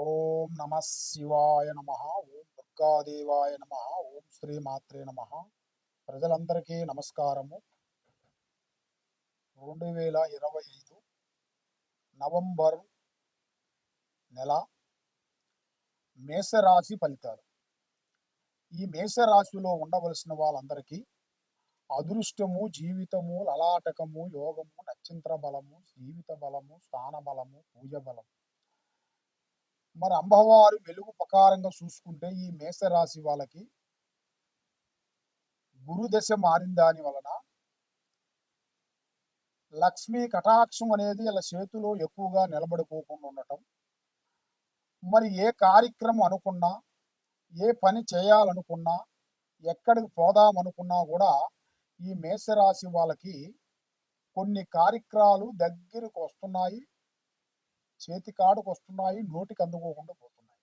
ఓం నమ శివాయ నమ. ఓం దుర్గాదేవాయ నమ. ఓం శ్రీ మాత్రే నమ. ప్రజలందరికీ నమస్కారము. 2025 నవంబర్ నెల మేషరాశి ఫలితాలు. ఈ మేషరాశిలో ఉండవలసిన వాళ్ళందరికీ అదృష్టము, జీవితము, లలాటకము, యోగము, నక్షత్ర బలము, జీవిత బలము, స్థాన బలము, పూజ బలము. మరి అమ్మవారు వెలుగు ప్రకారంగా చూసుకుంటే ఈ మేషరాశి వాళ్ళకి గురుదశ మారిన దాని వలన లక్ష్మీ కటాక్షం అనేది ఇలా చేతిలో ఎక్కువగా నిలబడుకోకుండా ఉండటం, మరి ఏ కార్యక్రమం అనుకున్నా, ఏ పని చేయాలనుకున్నా, ఎక్కడికి పోదామనుకున్నా కూడా ఈ మేషరాశి వాళ్ళకి కొన్ని కార్యక్రమాలు దగ్గరకు వస్తున్నాయి, చేతికాడుకు వస్తున్నాయి, నోటికి అందుకోకుండా పోతున్నాయి.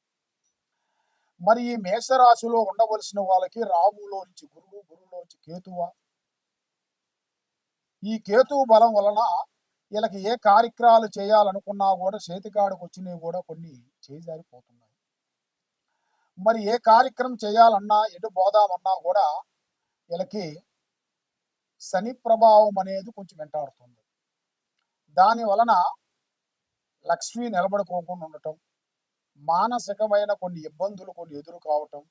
మరి ఈ మేషరాశిలో ఉండవలసిన వాళ్ళకి రాహువులో నుంచి గురువు, గురువులోంచి కేతువ. ఈ కేతువు బలం వలన వీళ్ళకి ఏ కార్యక్రమాలు చేయాలనుకున్నా కూడా చేతికాడుకు వచ్చినవి కూడా కొన్ని చేజారిపోతున్నాయి. మరి ఏ కార్యక్రమం చేయాలన్నా, ఎటు పోదామన్నా కూడా వీళ్ళకి శని ప్రభావం అనేది కొంచెం వెంటాడుతుంది. దాని వలన లక్ష్మి నిలబడుకోకుండా ఉండటం, మానసికమైన కొన్ని ఇబ్బందులు కొన్ని ఎదురు కావటం,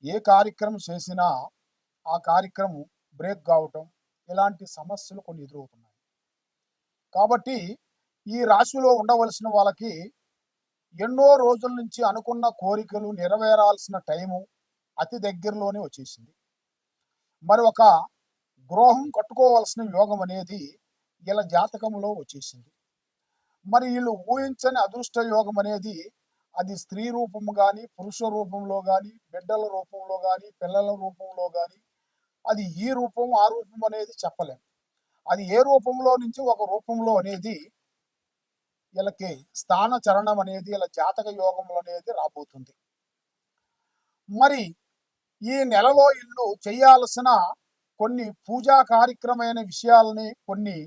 ఏ కార్యక్రమం చేసినా ఆ కార్యక్రమం బ్రేక్ కావటం, ఇలాంటి సమస్యలు కొన్ని ఎదురవుతున్నాయి. కాబట్టి ఈ రాశిలో ఉండవలసిన వాళ్ళకి ఎన్నో రోజుల నుంచి అనుకున్న కోరికలు నెరవేరాల్సిన టైము అతి దగ్గరలోనే వచ్చేసింది. మరి ఒక గృహం కట్టుకోవాల్సిన యోగం అనేది వీళ్ళ జాతకంలో వచ్చేసింది. మరి వీళ్ళు ఊహించని అదృష్ట యోగం అనేది అది స్త్రీ రూపం కానీ, పురుష రూపంలో కానీ, బిడ్డల రూపంలో కానీ, పిల్లల రూపంలో కానీ, అది ఈ రూపం ఆ రూపం అనేది చెప్పలేం. అది ఏ రూపంలో నుంచి ఒక రూపంలో అనేది వీళ్ళకి స్థాన చరణం అనేది వీళ్ళ జాతక యోగంలో అనేది రాబోతుంది. మరి ఈ నెలలో ఇల్లు చేయాల్సిన కొన్ని పూజా కార్యక్రమైన విషయాలని కొన్ని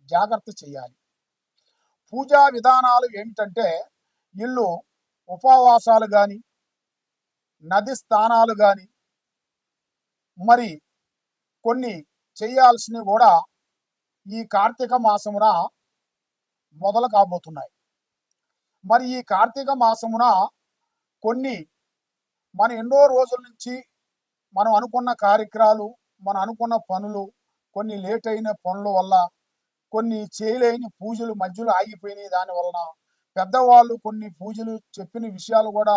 జాగ్రత్త చేయాలి. పూజా విధానాలు ఏమిటంటే ఇల్లు ఉపవాసాలు కానీ, నది స్థానాలు కానీ, మరి కొన్ని చేయాల్సినవి కూడా ఈ కార్తీక మాసమున మొదలు కాబోతున్నాయి. మరి ఈ కార్తీక మాసమున కొన్ని మన ఎన్నో రోజుల నుంచి మనం అనుకున్న కార్యక్రమాలు, మనం అనుకున్న పనులు, కొన్ని లేట్ అయిన పనుల వల్ల, కొన్ని చేయలేని పూజలు మధ్యలో ఆగిపోయినాయి. దాని వలన పెద్దవాళ్ళు కొన్ని పూజలు చెప్పిన విషయాలు కూడా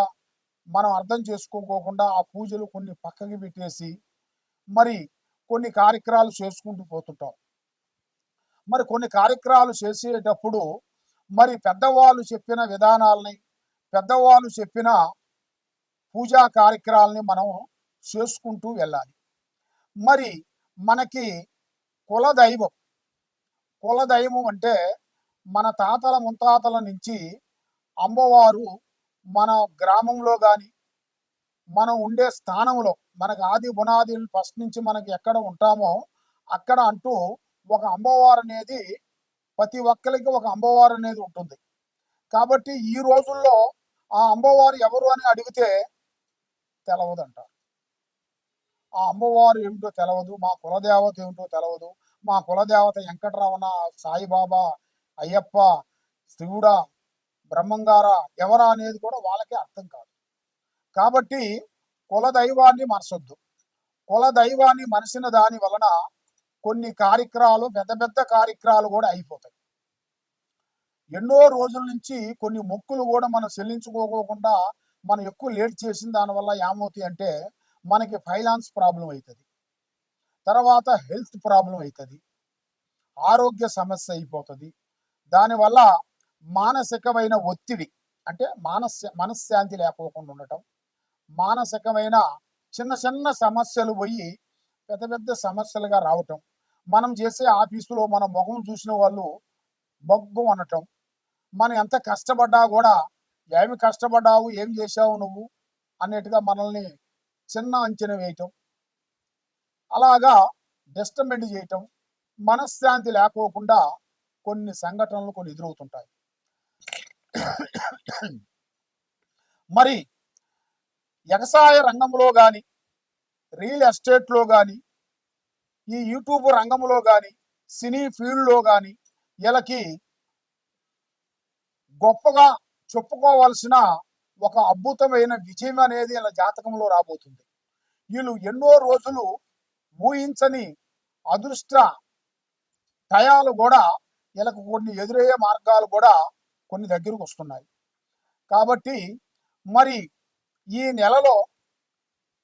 మనం అర్థం చేసుకోకుండా ఆ పూజలు కొన్ని పక్కకి పెట్టేసి మరి కొన్ని కార్యక్రమాలు చేసుకుంటూ పోతుంటాం. మరి కొన్ని కార్యక్రమాలు చేసేటప్పుడు మరి పెద్దవాళ్ళు చెప్పిన విధానాలని, పెద్దవాళ్ళు చెప్పిన పూజా కార్యక్రమాలని మనం చేసుకుంటూ వెళ్ళాలి. మరి మనకి కులదైవం, కులదైవం అంటే మన తాతల ముత్తాతల నుంచి అమ్మవారు మన గ్రామంలో కానీ, మనం ఉండే స్థానంలో, మనకు ఆది బునాది ఫస్ట్ నుంచి మనకి ఎక్కడ ఉంటామో అక్కడ అంటూ ఒక అమ్మవారు అనేది ప్రతి ఒక్కరికి ఒక అమ్మవారు అనేది ఉంటుంది. కాబట్టి ఈ రోజుల్లో ఆ అమ్మవారు ఎవరు అని అడిగితే తెలవదంటారు. ఆ అమ్మవారు ఏమిటో తెలవదు, మా కులదేవత ఏమిటో తెలవదు, మా కులదేవత వెంకటరమణ, సాయిబాబా, అయ్యప్ప, శివుడా, బ్రహ్మంగారా ఎవరా అనేది కూడా వాళ్ళకే అర్థం కాదు. కాబట్టి కులదైవాన్ని మనసొద్దు. కులదైవాన్ని మనసిన దాని వలన కొన్ని కార్యక్రమాలు, పెద్ద పెద్ద కార్యక్రమాలు కూడా అయిపోతాయి. ఎన్నో రోజుల నుంచి కొన్ని మొక్కులు కూడా మనం చెల్లించుకోకుండా మనం ఎక్కువ లేట్ చేసిన దానివల్ల ఏమవుతాయి అంటే మనకి ఫైనాన్స్ ప్రాబ్లం అవుతుంది, తర్వాత హెల్త్ ప్రాబ్లం అవుతుంది, ఆరోగ్య సమస్య అయిపోతుంది. దానివల్ల మానసికమైన ఒత్తిడి అంటే మనశ్శాంతి లేకోకుండా ఉండటం, మానసికమైన చిన్న చిన్న సమస్యలు పోయి పెద్ద పెద్ద సమస్యలుగా రావటం, మనం చేసే ఆఫీసులో మన ముఖం చూసిన వాళ్ళు బొగ్గు అనటం, మనం ఎంత కష్టపడ్డా కూడా ఏమి కష్టపడ్డావు, ఏం చేశావు నువ్వు అన్నట్టుగా మనల్ని చిన్న అంచనా వేయటం, అలాగా డిస్టర్బెంట్ చేయటం, మనశ్శాంతి లేకోకుండా కొన్ని సంఘటనలు కొన్ని ఎదురవుతుంటాయి. మరి వ్యవసాయ రంగంలో కానీ, రియల్ ఎస్టేట్లో కానీ, ఈ యూట్యూబ్ రంగంలో కానీ, సినీ ఫీల్డ్లో కానీ వీళ్ళకి గొప్పగా చెప్పుకోవాల్సిన ఒక అద్భుతమైన విజయం అనేది వీళ్ళ జాతకంలో రాబోతుంది. వీళ్ళు ఎన్నో రోజులు ఊహించని అదృష్ట టయాలు కూడా వీళ్ళకు కొన్ని ఎదురయ్యే మార్గాలు కూడా కొన్ని దగ్గరకు వస్తున్నాయి. కాబట్టి మరి ఈ నెలలో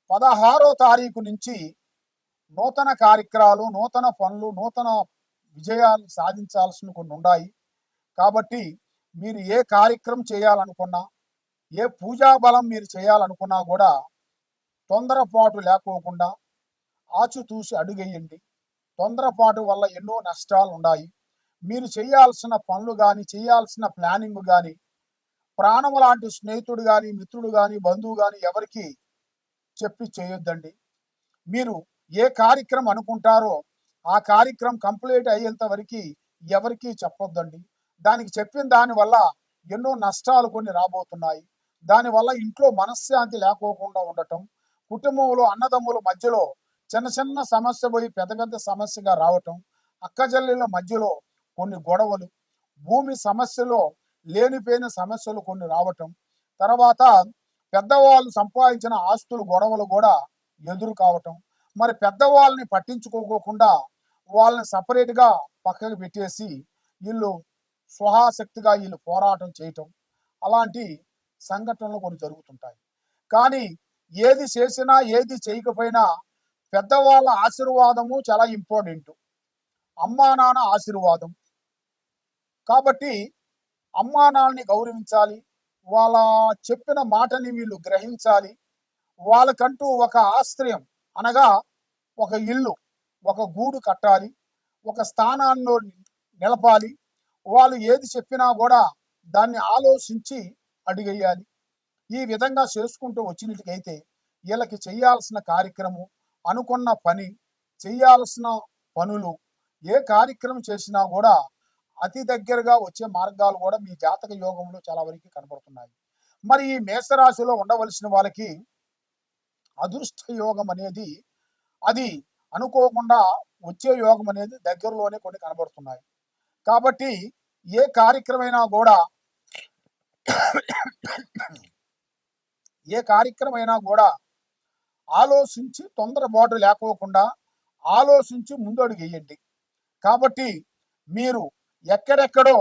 16వ తారీఖు నుంచి నూతన కార్యక్రమాలు, నూతన పనులు, నూతన విజయాలు సాధించాల్సిన కొన్ని ఉన్నాయి. కాబట్టి మీరు ఏ కార్యక్రమం చేయాలనుకున్నా, ఏ పూజా బలం మీరు చేయాలనుకున్నా కూడా తొందరపాటు లేకోకుండా ఆచితూచి అడుగేయండి. తొందరపాటు వల్ల ఎన్నో నష్టాలు ఉన్నాయి. మీరు చేయాల్సిన పనులు కానీ, చేయాల్సిన ప్లానింగ్ కానీ, ప్రాణం లాంటి స్నేహితుడు కానీ, మిత్రుడు కానీ, బంధువు కానీ ఎవరికి చెప్పి చేయొద్దండి. మీరు ఏ కార్యక్రమం అనుకుంటారో ఆ కార్యక్రమం కంప్లీట్ అయ్యేంత వరకు ఎవరికి చెప్పొద్దండి. దానికి చెప్పిన దానివల్ల ఎన్నో నష్టాలు కొన్ని రాబోతున్నాయి. దానివల్ల ఇంట్లో మనశ్శాంతి లేకోకుండా ఉండటం, కుటుంబంలో అన్నదమ్ముల మధ్యలో చిన్న చిన్న సమస్య పోయి పెద్ద పెద్ద సమస్యగా రావటం, అక్కజల్లుల మధ్యలో కొన్ని గొడవలు, భూమి సమస్యలో లేనిపోయిన సమస్యలు కొన్ని రావటం, తర్వాత పెద్దవాళ్ళు సంపాదించిన ఆస్తులు గొడవలు కూడా ఎదురు కావటం, మరి పెద్దవాళ్ళని పట్టించుకోకుండా వాళ్ళని సపరేట్గా పక్కకు పెట్టేసి వీళ్ళు స్వహాశక్తిగా వీళ్ళు పోరాటం చేయటం, అలాంటి సంఘటనలు కొన్ని జరుగుతుంటాయి. కానీ ఏది చేసినా ఏది చేయకపోయినా పెద్దవాళ్ళ ఆశీర్వాదము చాలా ఇంపార్టెంట్. అమ్మా నాన్న ఆశీర్వాదం. కాబట్టి అమ్మా నాన్నని గౌరవించాలి. వాళ్ళ చెప్పిన మాటని వీళ్ళు గ్రహించాలి. వాళ్ళకంటూ ఒక ఆశ్రయం అనగా ఒక ఇల్లు, ఒక గూడు కట్టాలి, ఒక స్థానాల్లో నిలపాలి. వాళ్ళు ఏది చెప్పినా కూడా దాన్ని ఆలోచించి అడిగేయాలి. ఈ విధంగా చేసుకుంటూ వచ్చినట్టుకైతే వీళ్ళకి చేయాల్సిన కార్యక్రమం, అనుకున్న పని, చేయాల్సిన పనులు, ఏ కార్యక్రమం చేసినా కూడా అతి దగ్గరగా వచ్చే మార్గాలు కూడా మీ జాతక యోగంలో చాలా వరకు కనబడుతున్నాయి. మరి ఈ మేషరాశిలో ఉండవలసిన వాళ్ళకి అదృష్ట యోగం అనేది అది అనుకోకుండా వచ్చే యోగం అనేది దగ్గరలోనే కొన్ని కనబడుతున్నాయి. కాబట్టి ఏ కార్యక్రమైనా కూడా ఆలోచించి తొందరపాటు లేకోకుండా ఆలోచించి ముందడుగు వేయండి. కాబట్టి మీరు ఎక్కడెక్కడో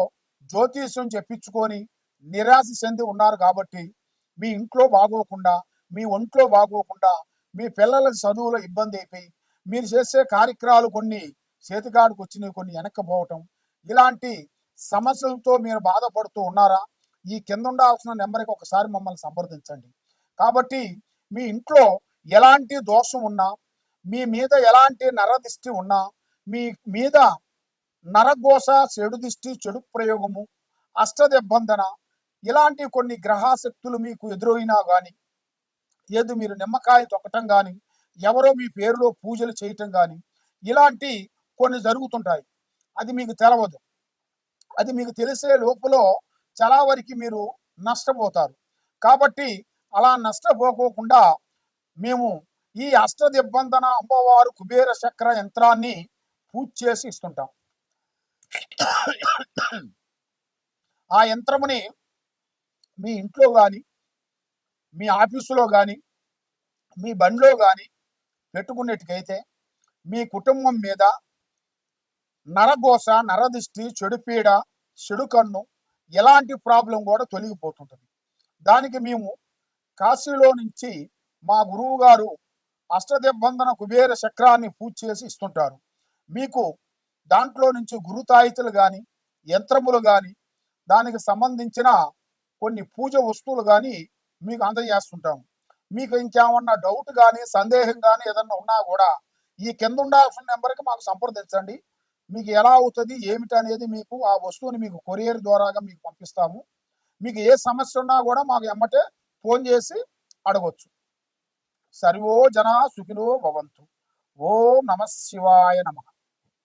జ్యోతిష్యం చెప్పించుకొని నిరాశ చెంది ఉన్నారు. కాబట్టి మీ ఇంట్లో బాగోకుండా, మీ ఒంట్లో బాగోకుండా, మీ పిల్లల చదువులో ఇబ్బంది అయిపోయి మీరు చేసే కార్యక్రమాలు కొన్ని చేతికాడికి వచ్చినవి, కొన్ని వెనక్కిపోవటం, ఇలాంటి సమస్యలతో మీరు బాధపడుతూ ఉన్నారా? ఈ కింద ఉండాల్సిన నెంబర్కి ఒకసారి మమ్మల్ని సంప్రదించండి. కాబట్టి మీ ఇంట్లో ఎలాంటి దోషం ఉన్నా, మీ మీద ఎలాంటి నరదిష్టి ఉన్నా, మీ మీద నరఘోష, చెడు దిష్టి, చెడు ప్రయోగము, అష్టదిబ్బందన, ఇలాంటి కొన్ని గ్రహాశక్తులు మీకు ఎదురైనా కానీ, ఏదో మీరు నిమ్మకాయ తొక్కటం కానీ, ఎవరో మీ పేరులో పూజలు చేయటం కానీ, ఇలాంటి కొన్ని జరుగుతుంటాయి. అది మీకు తెలవదు. అది మీకు తెలిసే లోపల చాలా వరకు మీరు నష్టపోతారు. కాబట్టి అలా నష్టపోకోకుండా మేము ఈ అష్టదిబ్బందన అమ్మవారు కుబేర చక్ర యంత్రాన్ని పూజ చేసి ఇస్తుంటాం. ఆ యంత్రముని మీ ఇంట్లో కానీ, మీ ఆఫీసులో కానీ, మీ బండిలో కానీ పెట్టుకున్నట్టుకైతే మీ కుటుంబం మీద నరఘోష, నరదిష్టి, చెడుపీడ, చెడు కన్ను, ఎలాంటి ప్రాబ్లం కూడా తొలగిపోతుంటుంది. దానికి మేము కాశీలో నుంచి మా గురువు గారు అష్టదిబ్బందన కుబేర చక్రాన్ని పూజ చేసి ఇస్తుంటారు. మీకు దాంట్లో నుంచి గురుతాయితులు కానీ, యంత్రములు కానీ, దానికి సంబంధించిన కొన్ని పూజ వస్తువులు కానీ మీకు అందజేస్తుంటాము. మీకు ఇంకేమన్నా డౌట్ కానీ, సందేహం కానీ ఏదన్నా ఉన్నా కూడా ఈ కింద ఉండాల్సిన నెంబర్కి మాకు సంప్రదించండి. మీకు ఎలా అవుతుంది ఏమిటి అనేది మీకు ఆ వస్తువుని మీకు కొరియర్ ద్వారాగా మీకు పంపిస్తాము. మీకు ఏ సమస్య ఉన్నా కూడా మాకు ఎమ్మటే ఫోన్ చేసి అడగొచ్చు. సర్వో జనా సుఖినో భవంతు. ఓం నమః శివాయ నమః.